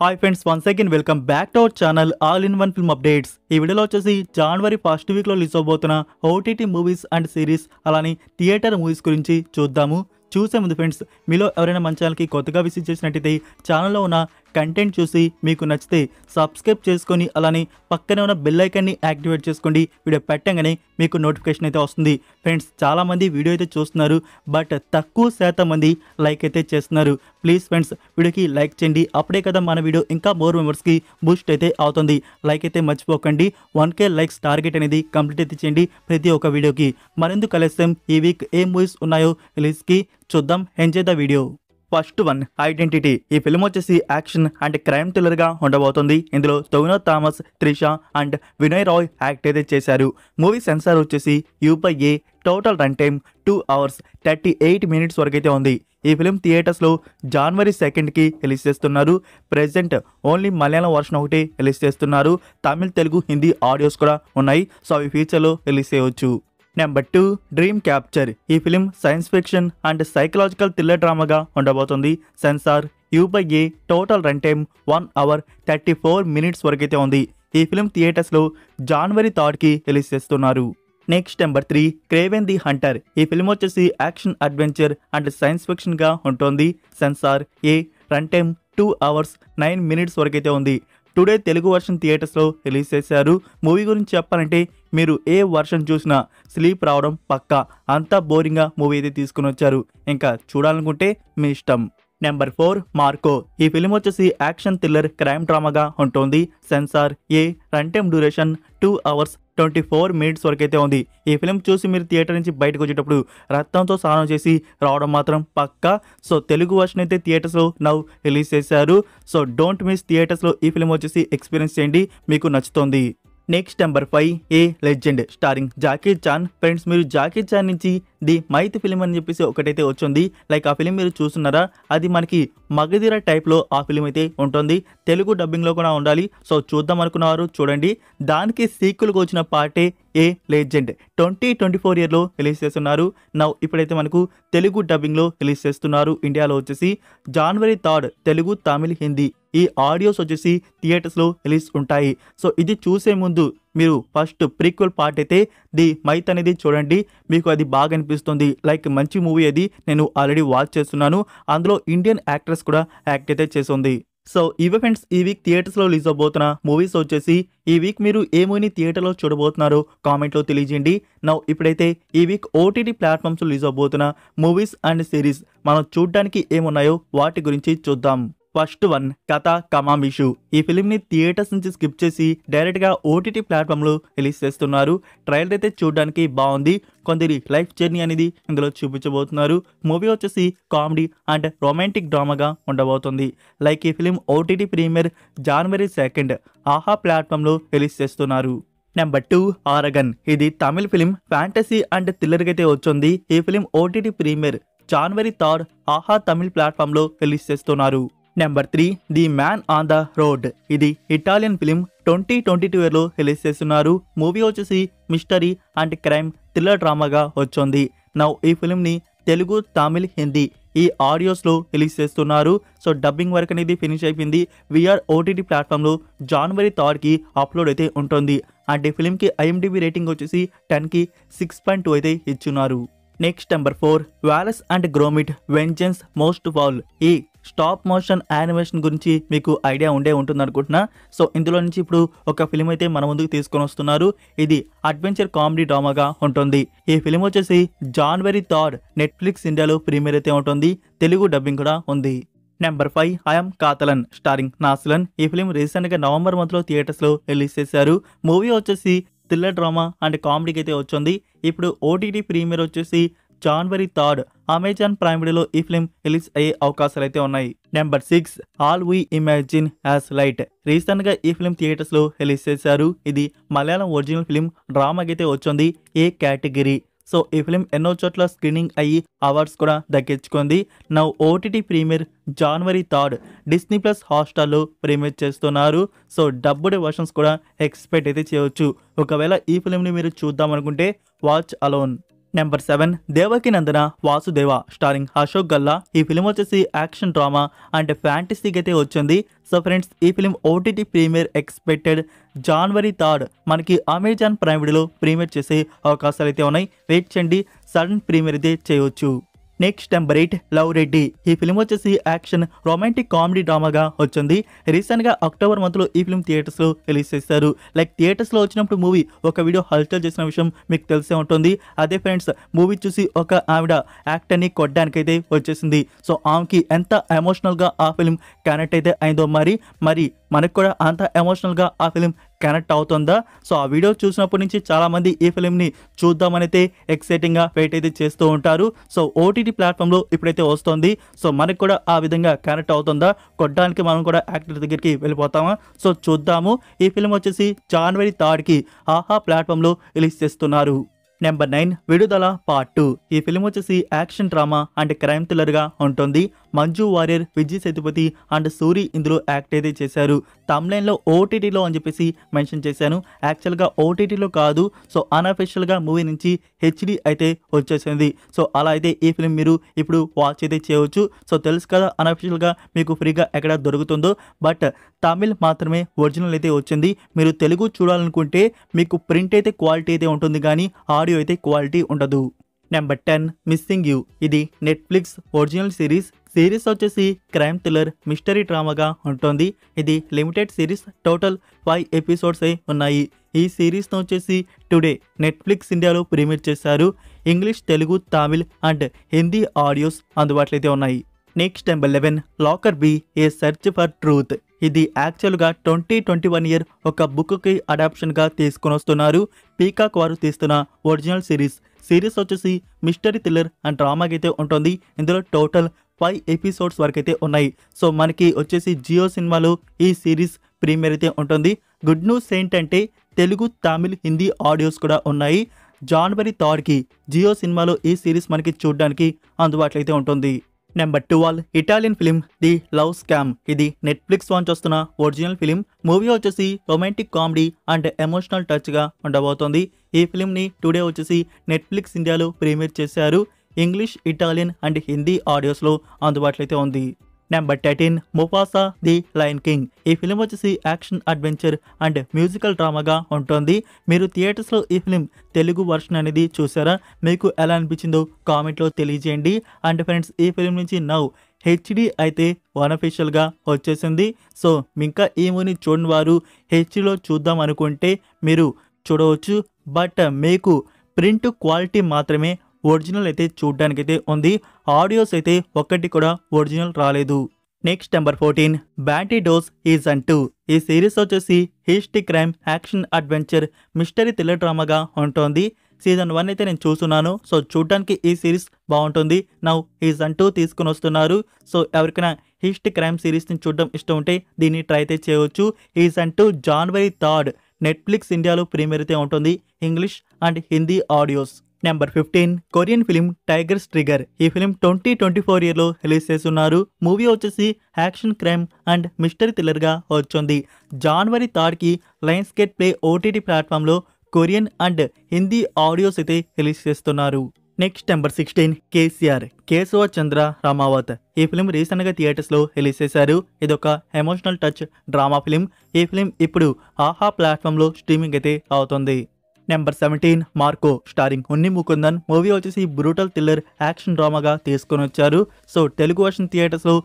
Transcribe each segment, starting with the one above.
Hi friends, once again welcome back to our channel all in one film updates. ఈ వీడియోలో వచ్చేసి జనవరి first వీక్లో రిలీజ్ అవబోతున్న ఓటీటీ మూవీస్ అండ్ సిరీస్ అలానే థియేటర్ మూవీస్ గురించి చూద్దాము. చూసే ముందు ఫ్రెండ్స్, మీలో ఎవరైనా మన ఛానల్కి కొత్తగా విజిట్ చేసినట్టయితే ఛానల్లో ఉన్న కంటెంట్ చూసి మీకు నచ్చితే సబ్స్క్రైబ్ చేసుకొని అలానే పక్కనే ఉన్న బెల్ ఐకాన్ని యాక్టివేట్ చేసుకోండి. వీడియో పెట్టగానే మీకు నోటిఫికేషన్ అయితే వస్తుంది. ఫ్రెండ్స్, చాలామంది వీడియో అయితే చూస్తున్నారు, బట్ తక్కువ శాతం మంది లైక్ అయితే చేస్తున్నారు. ప్లీజ్ ఫ్రెండ్స్, వీడియోకి లైక్ చేయండి. అప్పుడే కదా మన వీడియో ఇంకా మోర్ మెంబర్స్కి బూస్ట్ అయితే అవుతుంది. లైక్ అయితే మర్చిపోకండి. 1K లైక్స్ టార్గెట్ అనేది కంప్లీట్ అయితే చేయండి ప్రతి ఒక్క వీడియోకి. మరెందుకు కలిస్తాం, ఈ వీక్ ఏ మూవీస్ ఉన్నాయో రిలీజ్కి చూద్దాం. Enjoy the video. First one, identity. ఈ ఫిల్మ్ వచ్చేసి యాక్షన్ అండ్ క్రైమ్ థ్రిల్లర్ గా ఉండబోతుంది. ఇందులో టొవినో థామస్, త్రిషా అండ్ వినయ్ రాయ్ యాక్ట్ అయితే చేశారు. మూవీ సెన్సార్ వచ్చేసి U/A. Total run time 2 hours 38 minutes వరకు అయితే ఉంది. ఈ ఫిల్మ్ థియేటర్స్లో జనవరి 2కి రిలీజ్ చేస్తున్నారు. ప్రెజెంట్ ఓన్లీ మలయాళం వర్షన్ ఒకటి రిలీజ్ చేస్తున్నారు. తమిళ్, తెలుగు, హిందీ ఆడియోస్ కూడా ఉన్నాయి. సో అవి ఫ్యూచర్లో రిలీజ్ చేయవచ్చు. Number 2, Dream Capture. ఈ film science fiction and psychological thriller డ్రామాగా ఉండబోతుంది. Censor U/A. Total run time 1 hour 34 minutes వరకైతే ఉంది. ఈ ఫిలిం థియేటర్స్లో జనవరి 3కి రిలీజ్ చేస్తున్నారు. Next number 3, Kraven the Hunter. ఈ ఫిల్మ్ వచ్చేసి action, adventure and science fiction గా ఉంటుంది. Censor A. Run time 2 hours 9 minutes వరకైతే ఉంది. టుడే తెలుగు వర్షన్ థియేటర్స్లో రిలీజ్ చేశారు. మూవీ గురించి చెప్పాలంటే మీరు ఏ వర్షన్ చూసినా స్లీప్ రావడం పక్కా. అంతా బోరింగ్గా మూవీ అయితే తీసుకుని వచ్చారు. ఇంకా చూడాలనుకుంటే మీ ఇష్టం. నెంబర్ 4, మార్కో. ఈ ఫిలిం వచ్చేసి యాక్షన్, థ్రిల్లర్, క్రైమ్ డ్రామాగా ఉంటుంది. Censor A. Run time duration 2 hours 24 minutes వరకైతే ఉంది. ఈ ఫిలిం చూసి మీరు థియేటర్ నుంచి బయటకు వచ్చేటప్పుడు రక్తంతో స్నానం చేసి రావడం మాత్రం పక్కా. సో తెలుగు వర్షన్ అయితే థియేటర్స్లో నౌ రిలీజ్ చేశారు. సో డోంట్ మిస్, థియేటర్స్లో ఈ ఫిలిం వచ్చేసి ఎక్స్పీరియన్స్ చేయండి, మీకు నచ్చుతుంది. Next number 5, a legend starring Jackie Chan. Friends, మీరు జాకీ చాన్ నుంచి ది మైత్ ఫిలిం అని చెప్పేసి ఒకటైతే వచ్చింది. లైక్ ఆ ఫిలిం మీరు చూస్తున్నారా? అది మనకి మగధీర టైప్లో ఆ ఫిలిం అయితే ఉంటుంది. తెలుగు డబ్బింగ్లో కూడా ఉండాలి. సో చూద్దాం అనుకున్నవారు చూడండి. దానికి సీక్వెల్గా వచ్చిన పార్టే ఏ లెజెండ్ 2024 ఇయర్లో రిలీజ్ చేస్తున్నారు. నౌ ఇప్పుడైతే మనకు తెలుగు డబ్బింగ్లో రిలీజ్ చేస్తున్నారు. ఇండియాలో వచ్చేసి జనవరి 3 తెలుగు, తమిళ్, హిందీ ఈ ఆడియోస్ వచ్చేసి థియేటర్స్లో రిలీజ్ ఉంటాయి. సో ఇది చూసే ముందు మీరు ఫస్ట్ ప్రీక్వెల్ పార్ట్ అయితే ది మైత్ అనేది చూడండి, మీకు అది బాగా అనిపిస్తుంది. లైక్ మంచి మూవీ అది, నేను ఆల్రెడీ వాచ్ చేస్తున్నాను. అందులో ఇండియన్ యాక్ట్రెస్ కూడా యాక్ట్ అయితే చేస్తుంది. సో ఇవే ఫ్రెండ్స్, ఈ వీక్ థియేటర్స్లో రిలీజ్ అవబోతున్న మూవీస్ వచ్చేసి. ఈ వీక్ మీరు ఏ మూవీని థియేటర్లో చూడబోతున్నారో కామెంట్లో తెలియజేయండి. నౌ ఇప్పుడైతే ఈ వీక్ OTT ప్లాట్ఫామ్స్ రిలీజ్ అవబోతున్న మూవీస్ అండ్ సిరీస్ మనం చూడడానికి ఏమున్నాయో వాటి గురించి చూద్దాం. ఫస్ట్ వన్, కథ కమామిషు. ఈ ఫిలింని థియేటర్స్ నుంచి స్కిప్ చేసి డైరెక్ట్గా OTT ప్లాట్ఫామ్లో రిలీజ్ చేస్తున్నారు. ట్రైలర్ అయితే చూడడానికి బాగుంది. కొందరి లైఫ్ జర్నీ అనేది ఇందులో చూపించబోతున్నారు. మూవీ వచ్చేసి కామెడీ అండ్ రొమాంటిక్ డ్రామాగా ఉండబోతుంది. లైక్ ఈ ఫిలిం OTT ప్రీమియర్ జనవరి 2 ఆహా ప్లాట్ఫామ్లో రిలీజ్ చేస్తున్నారు. Number 2, Aragon. ఇది తమిళ్ ఫిలిం, ఫ్యాంటసీ అండ్ థ్రిల్లర్కి అయితే వచ్చింది. ఈ ఫిలిం OTT ప్రీమియర్ జనవరి 3 ఆహా తమిళ్ ప్లాట్ఫామ్లో రిలీజ్ చేస్తున్నారు. Number 3, the man on the road. ఇది ఇటాలియన్ ఫిలిం, 2022 ఇయర్లో రిలీజ్ చేస్తున్నారు. మూవీ వచ్చేసి మిస్టరీ అండ్ క్రైమ్ థ్రిల్లర్ డ్రామాగా వచ్చింది. నౌ ఈ ఫిలింని తెలుగు, తమిళ్, హిందీ ఈ ఆడియోస్లో రిలీజ్ చేస్తున్నారు. సో డబ్బింగ్ వర్క్ అనేది ఫినిష్ అయిపోయింది. VR OTT ప్లాట్ఫామ్లో జనవరి 3కి అప్లోడ్ అయితే ఉంటుంది. అండ్ ఈ ఫిలింకి IMDb రేటింగ్ వచ్చేసి 10కి 6.2 అయితే ఇచ్చున్నారు. Next number 4, Wallace and Gromit Vengeance Most Fowl. ఈ స్టాప్ మోషన్ యానిమేషన్ గురించి మీకు ఐడియా ఉంటుంది అనుకుంటున్నా. సో ఇందులో నుంచి ఇప్పుడు ఒక ఫిలిం అయితే మన ముందుకు తీసుకొని వస్తున్నారు. ఇది అడ్వెంచర్ కామెడీ డ్రామాగా ఉంటుంది. ఈ ఫిలిం వచ్చేసి జనవరి 3 నెట్ఫ్లిక్స్ ఇండియాలో ప్రీమియర్ అయితే ఉంటుంది. తెలుగు డబ్బింగ్ కూడా ఉంది. Number 5, I'm Kathalan starring Naslen. ఈ ఫిలిం రీసెంట్గా నవంబర్ మంత్లో థియేటర్స్లో రిలీజ్ చేశారు. మూవీ వచ్చేసి థ్రిల్లర్ డ్రామా అండ్ కామెడీకి అయితే వచ్చింది. ఇప్పుడు OTT ప్రీమియర్ వచ్చేసి జనవరి 3 అమెజాన్ ప్రైమ్ వీడియోలో ఈ ఫిలిం రిలీజ్ అయ్యే అవకాశాలు అయితే ఉన్నాయి. Number 6, all we imagine as light. రీసెంట్గా ఈ ఫిలిం థియేటర్స్లో రిలీజ్ చేశారు. ఇది మలయాళం ఒరిజినల్ ఫిలిం, డ్రామాకి అయితే వచ్చింది ఏ కేటగిరీ. సో ఈ ఫిలిం ఎన్నో చోట్ల స్క్రీనింగ్ అయ్యి అవార్డ్స్ కూడా దక్కించుకుంది. నౌ OTT ప్రీమియర్ జనవరి 3 డిస్నీ ప్లస్ హాట్స్టార్లో ప్రీమియర్ చేస్తున్నారు. సో డబ్బుడ్ వర్షన్స్ కూడా ఎక్స్పెక్ట్ అయితే చేయవచ్చు. ఒకవేళ ఈ ఫిలింని మీరు చూద్దాం అనుకుంటే watch alone. Number 7 Devaki Nandana Vasudeva starring Ashok Galla. ఈ ఫిలిం వచ్చేసి యాక్షన్ డ్రామా అండ్ ఫ్యాంటసీకి అయితే వచ్చింది. సో ఫ్రెండ్స్, ఈ film OTT premiere expected January 3 మనకి అమెజాన్ ప్రైమ్ వీడియోలో ప్రీమియర్ చేసే అవకాశాలు అయితే ఉన్నాయి. వెయిట్ చేయండి, సడన్ ప్రీమియర్ అయితే చేయవచ్చు. Next number 8 love Reddy. ఈ ఫిలిం వచ్చేసి యాక్షన్ రొమాంటిక్ కామెడీ డ్రామాగా వచ్చింది. రీసెంట్గా అక్టోబర్ మంత్లో ఈ ఫిలిం థియేటర్స్లో రిలీజ్ చేశారు. థియేటర్స్లో వచ్చినప్పుడు మూవీ ఒక వీడియో హల్చల్ చేసిన విషయం మీకు తెలిసే ఉంటుంది. అదే ఫ్రెండ్స్, మూవీ చూసి ఒక ఆవిడ యాక్టర్ని కొట్టడానికైతే వచ్చేసింది. సో ఆమెకి ఎంత ఎమోషనల్గా ఆ ఫిలిం కనెక్ట్ అయితే అయిందో మరి మనకు కూడా అంత ఎమోషనల్గా ఆ ఫిలిం కనెక్ట్ అవుతుందా? సో ఆ వీడియో చూసినప్పటి నుంచి చాలామంది ఈ ఫిలింని చూద్దామనైతే ఎక్సైటింగ్గా వెయిట్ అయితే చేస్తూ ఉంటారు. సో ఓటీటీ ప్లాట్ఫామ్లో ఇప్పుడైతే వస్తుంది. సో మనకు కూడా ఆ విధంగా కనెక్ట్ అవుతుందా? కొట్టడానికి మనం కూడా యాక్టర్ దగ్గరికి వెళ్ళిపోతామా? సో చూద్దాము. ఈ ఫిలిం వచ్చేసి January 3 ఆహా ప్లాట్ఫామ్లో రిలీజ్ చేస్తున్నారు. నెంబర్ 9 విడుదల పార్ట్ 2. ఈ ఫిలిం వచ్చేసి యాక్షన్ డ్రామా అండ్ క్రైమ్ థ్రిల్లర్గా ఉంటుంది. మంజు వారియర్, విజయ్ సేతుపతి అండ్ సూరి ఇందులో యాక్ట్ అయితే చేశారు. తమ్లైన్లో ఓటీటీలో అని చెప్పేసి మెన్షన్ చేశాను. యాక్చువల్గా ఓటీటీలో కాదు. సో అన్అఫిషియల్గా మూవీ నుంచి హెచ్డి అయితే వచ్చేసింది. సో అలా అయితే ఈ ఫిలిం మీరు ఇప్పుడు వాచ్ అయితే చేయవచ్చు. సో తెలుసు కదా, అన్అఫిషియల్గా మీకు ఫ్రీగా ఎక్కడ దొరుకుతుందో. బట్ తమిళ్ మాత్రమే ఒరిజినల్ అయితే వచ్చింది. మీరు తెలుగు చూడాలనుకుంటే మీకు ప్రింట్ అయితే క్వాలిటీ అయితే ఉంటుంది, కానీ ఆడియో అయితే క్వాలిటీ ఉండదు. Number 10 missing you. ఇది నెట్ఫ్లిక్స్ ఒరిజినల్ సిరీస్ వచ్చేసి క్రైమ్ థ్రిల్లర్ మిస్టరీ డ్రామాగా ఉంటుంది. ఇది లిమిటెడ్ సిరీస్, టోటల్ 5 ఎపిసోడ్స్ ఉన్నాయి. ఈ సిరీస్ను వచ్చేసి టుడే నెట్ఫ్లిక్స్ ఇండియాలో ప్రీమియర్ చేశారు. English, Telugu, Tamil and Hindi audios అందుబాటులో అయితే ఉన్నాయి. Next number 11 Lockerbie a search for truth. ఇది యాక్చువల్గా 2021 ఇయర్ ఒక బుక్కి అడాప్షన్గా తీసుకొని వస్తున్నారు. పీకాక్ వారు తీస్తున్న ఒరిజినల్ సిరీస్ వచ్చేసి మిస్టరీ థ్రిల్లర్ అండ్ డ్రామాకి అయితే ఉంటుంది. ఇందులో టోటల్ 5 ఎపిసోడ్స్ వరకు అయితే ఉన్నాయి. సో మనకి వచ్చేసి జియో సినిమాలో ఈ సిరీస్ ప్రీమియర్ అయితే ఉంటుంది. గుడ్ న్యూస్ ఏంటంటే తెలుగు, తమిళ్, హిందీ ఆడియోస్ కూడా ఉన్నాయి. January 3 జియో సినిమాలో ఈ సిరీస్ మనకి చూడడానికి అందుబాటులో అయితే ఉంటుంది. Number 12 Italian film the love scam. ఇది నెట్ఫ్లిక్స్ నుంచి వస్తున్న ఒరిజినల్ ఫిలిం. మూవీ వచ్చేసి రొమాంటిక్ కామెడీ అండ్ ఎమోషనల్ టచ్గా ఉండబోతోంది. ఈ ఫిలింని టుడే వచ్చేసి నెట్ఫ్లిక్స్ ఇండియాలో ప్రీమియర్ చేశారు. ఇంగ్లీష్, ఇటాలియన్ అండ్ హిందీ ఆడియోస్లో అందుబాటులో అయితే ఉంది. Number 13 Mufasa the lion king. ఈ ఫిలిం వచ్చేసి యాక్షన్ అడ్వెంచర్ అండ్ మ్యూజికల్ డ్రామాగా ఉంటుంది. మీరు థియేటర్స్లో ఈ ఫిలిం తెలుగు వర్షన్ అనేది చూసారా? మీకు ఎలా అనిపించిందో కామెంట్లో తెలియజేయండి. అండ్ ఫ్రెండ్స్, ఈ ఫిలిం నుంచి హెచ్డి అయితే అన్అఫిషియల్గా వచ్చేసింది. సో ఇంకా ఈ మూవీని చూడని వారు హెచ్డిలో చూద్దాం అనుకుంటే మీరు చూడవచ్చు. బట్ మీకు ప్రింట్ క్వాలిటీ మాత్రమే ఒరిజినల్ అయితే చూడడానికైతే ఉంది. ఆడియోస్ అయితే ఒక్కటి కూడా ఒరిజినల్ రాలేదు. Next number 14 Bandidos season 2. ఈ సిరీస్ వచ్చేసి history, crime, action, adventure, mystery thriller డ్రామాగా ఉంటుంది. సీజన్ 1 అయితే నేను చూస్తున్నాను. సో చూడడానికి ఈ సిరీస్ బాగుంటుంది. సీజన్ 2 తీసుకుని వస్తున్నారు. సో ఎవరికైనా హిస్టరీ, క్రైమ్ సిరీస్ని చూడడం ఇష్టం ఉంటే దీన్ని ట్రై అయితే చేయవచ్చు. సీజన్ 2 January 3 నెట్ఫ్లిక్స్ ఇండియాలో ప్రీమియర్ అయితే ఉంటుంది. English and Hindi audios. Number 15 Korean film tigers trigger. ఈ ఫిలిం 2024 ఇయర్లో రిలీజ్ చేస్తున్నారు. మూవీ వచ్చేసి యాక్షన్, క్రైమ్ అండ్ మిస్టరీ థ్రిల్లర్గా వచ్చింది. January 3 Lions gate play OTT ప్లాట్ఫామ్లో కొరియన్ అండ్ హిందీ ఆడియోస్ అయితే రిలీజ్ చేస్తున్నారు. నెక్స్ట్ నెంబర్ 16 కేసీఆర్ కేశవ చంద్ర రామావత్. ఈ ఫిలిం రీసెంట్గా థియేటర్స్లో రిలీజ్ చేశారు. ఇది ఒక ఎమోషనల్ టచ్ డ్రామా ఫిలిం. ఈ ఫిలిం ఇప్పుడు ఆహా ప్లాట్ఫామ్లో స్ట్రీమింగ్ అయితే అవుతుంది. నెంబర్ 17 మార్కో స్టారింగ్ ఉన్ని ముకుందన్. మూవీ వచ్చేసి బ్రూటల్ థ్రిల్లర్ యాక్షన్ డ్రామాగా తీసుకొని వచ్చారు. సో తెలుగు వర్షన్ థియేటర్స్లో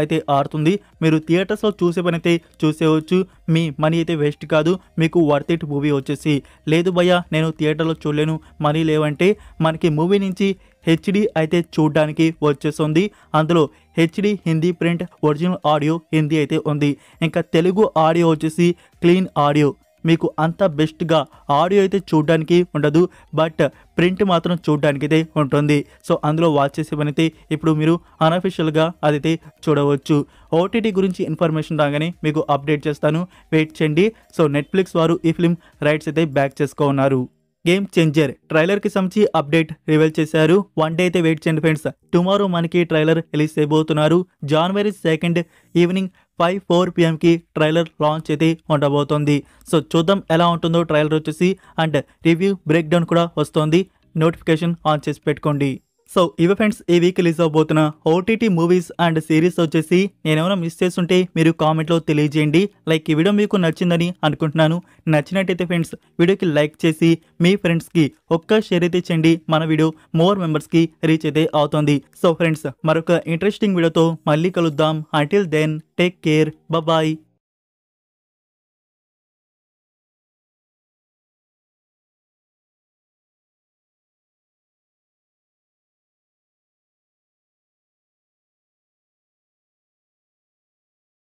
అయితే ఆడుతుంది. మీరు థియేటర్స్లో చూసే పని అయితే చూసేవచ్చు. మీ మనీ అయితే వేస్ట్ కాదు. మీకు వర్త్ ఇట్ మూవీ వచ్చేసి. లేదు భయ్యా, నేను థియేటర్లో చూడలేను, మనీ లేవంటే మనకి మూవీ నుంచి హెచ్డి అయితే చూడడానికి వచ్చేస్తుంది. అందులో HD Hindi print, original audio Hindi అయితే ఉంది. ఇంకా తెలుగు ఆడియో వచ్చేసి క్లీన్ ఆడియో. మీకు అంత బెస్ట్గా ఆడియో అయితే చూడడానికి ఉండదు, బట్ ప్రింట్ మాత్రం చూడడానికి అయితే ఉంటుంది. సో అందులో వాచ్ చేసే పని అయితే ఇప్పుడు మీరు అన్అఫిషియల్గా అదైతే చూడవచ్చు. ఓటీటీ గురించి ఇన్ఫర్మేషన్ రాగానే మీకు అప్డేట్ చేస్తాను, వెయిట్ చేయండి. సో నెట్ఫ్లిక్స్ వారు ఈ ఫిలిం రైట్స్ అయితే బ్యాక్ చేసుకున్నారు. గేమ్ చేంజర్ ట్రైలర్కి సంబంధించి అప్డేట్ రివీల్ చేశారు. 1 డే అయితే వెయిట్ చేయండి ఫ్రెండ్స్. టుమారో మనకి ట్రైలర్ రిలీజ్ చేయబోతున్నారు. January 2 evening 5-4 PM trailer launch అయితే ఉండబోతోంది. సో చూద్దాం ఎలా ఉంటుందో ట్రైలర్ వచ్చేసి. అండ్ రివ్యూ బ్రేక్ డౌన్ కూడా వస్తుంది. నోటిఫికేషన్ ఆన్ చేసి పెట్టుకోండి. సో ఇవి ఫ్రెండ్స్ ఈ వీక్ రిలీజ్ అవబోతున్న ఓటీటీ మూవీస్ అండ్ సిరీస్ వచ్చేసి. నేనేమైనా మిస్ చేస్తుంటే మీరు కామెంట్లో తెలియజేయండి. లైక్ ఈ వీడియో మీకు నచ్చిందని అనుకుంటున్నాను. నచ్చినట్టయితే ఫ్రెండ్స్ వీడియోకి లైక్ చేసి మీ ఫ్రెండ్స్కి ఒక్క షేర్ అయితే చేయండి. మన వీడియో మోర్ మెంబర్స్కి రీచ్ అయితే అవుతుంది. సో ఫ్రెండ్స్ మరొక ఇంట్రెస్టింగ్ వీడియోతో మళ్ళీ కలుద్దాం. Until then take care, bye.